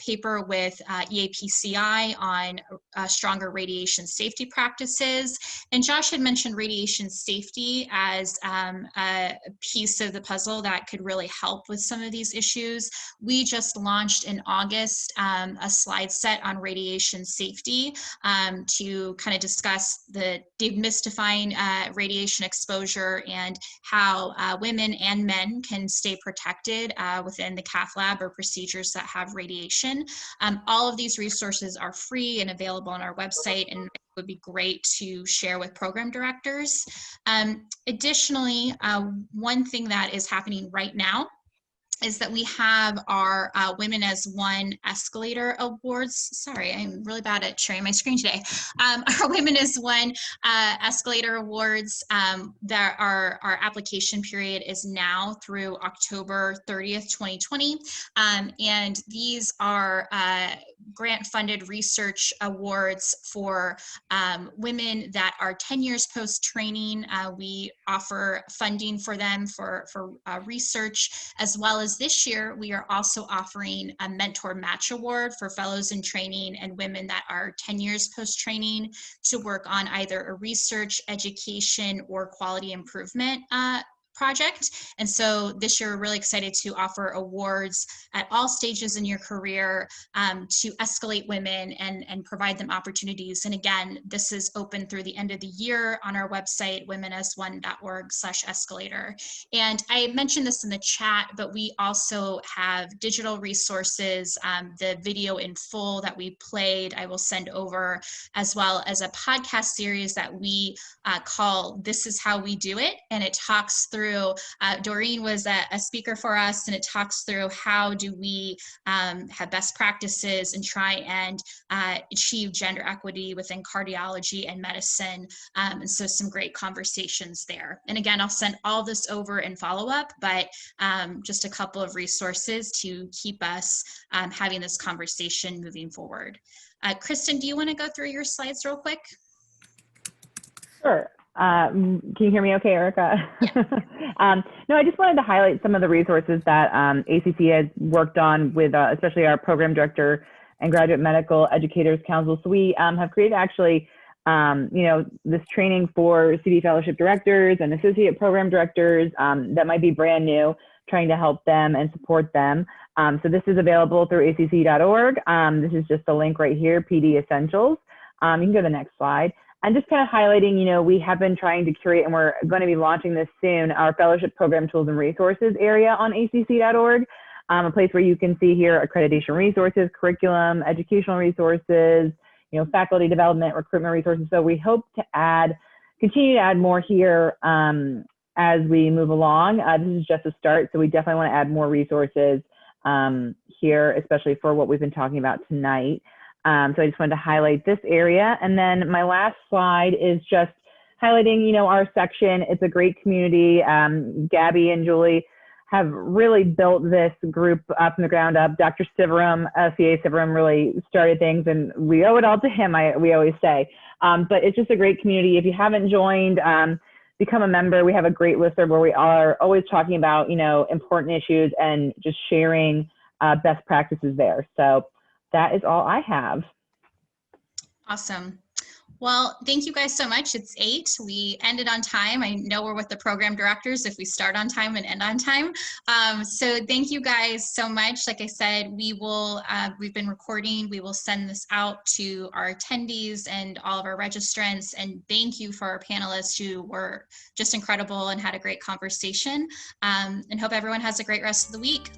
paper with EAPCI on stronger radiation safety practices. And Josh had mentioned radiation safety as a piece of the puzzle that could really help with some of these issues. We just launched in August a slide set on radiation safety to kind of discuss the demystifying radiation exposure and how women and men can stay protected within the cath lab or procedures that have radiation. All of these resources are free and available on our website, and it would be great to share with program directors. Additionally, one thing that is happening right now is that we have our Women as One Escalator Awards. Sorry, I'm really bad at sharing my screen today. Our Women as One Escalator Awards, our application period is now through October 30th, 2020. And these are grant-funded research awards for women that are 10 years post-training. We offer funding for them for research, as well as this year, we are also offering a Mentor Match Award for fellows in training and women that are 10 years post-training to work on either a research, education, or quality improvement project. And so this year, we're really excited to offer awards at all stages in your career to escalate women and provide them opportunities. And again, this is open through the end of the year on our website, womenas1.org/escalator. And I mentioned this in the chat, but we also have digital resources, the video in full that we played, I will send over, as well as a podcast series that we call This Is How We Do It. And it talks through, Doreen was a speaker for us, and it talks through how do we have best practices and try and achieve gender equity within cardiology and medicine. And so some great conversations there. And again, I'll send all this over in follow-up, but just a couple of resources to keep us having this conversation moving forward. Kristen, do you want to go through your slides real quick? Sure. Can you hear me okay, Erica? Yeah. No, I just wanted to highlight some of the resources that ACC has worked on with especially our program director and graduate medical educators council. So we have created actually, this training for CD fellowship directors and associate program directors that might be brand new, trying to help them and support them. So this is available through acc.org. This is just the link right here, PD Essentials. You can go to the next slide. And just kind of highlighting, we have been trying to curate, and we're going to be launching this soon, our fellowship program tools and resources area on acc.org, a place where you can see here accreditation resources, curriculum, educational resources, faculty development, recruitment resources. So we hope to continue to add more here as we move along. This is just a start, so we definitely want to add more resources here, especially for what we've been talking about tonight. So I just wanted to highlight this area. And then my last slide is just highlighting, our section. It's a great community. Gabby and Julie have really built this group up from the ground up. Dr. Sivaram, CA Sivaram, really started things, and we owe it all to him, we always say. But it's just a great community. If you haven't joined, become a member. We have a great listserv where we are always talking about, important issues and just sharing best practices there. So that is all I have. Awesome. Well, thank you guys so much. It's 8. We ended on time. I know we're with the program directors if we start on time and end on time. So thank you guys so much. Like I said, we've been recording. We will send this out to our attendees and all of our registrants. And thank you for our panelists who were just incredible and had a great conversation. And hope everyone has a great rest of the week.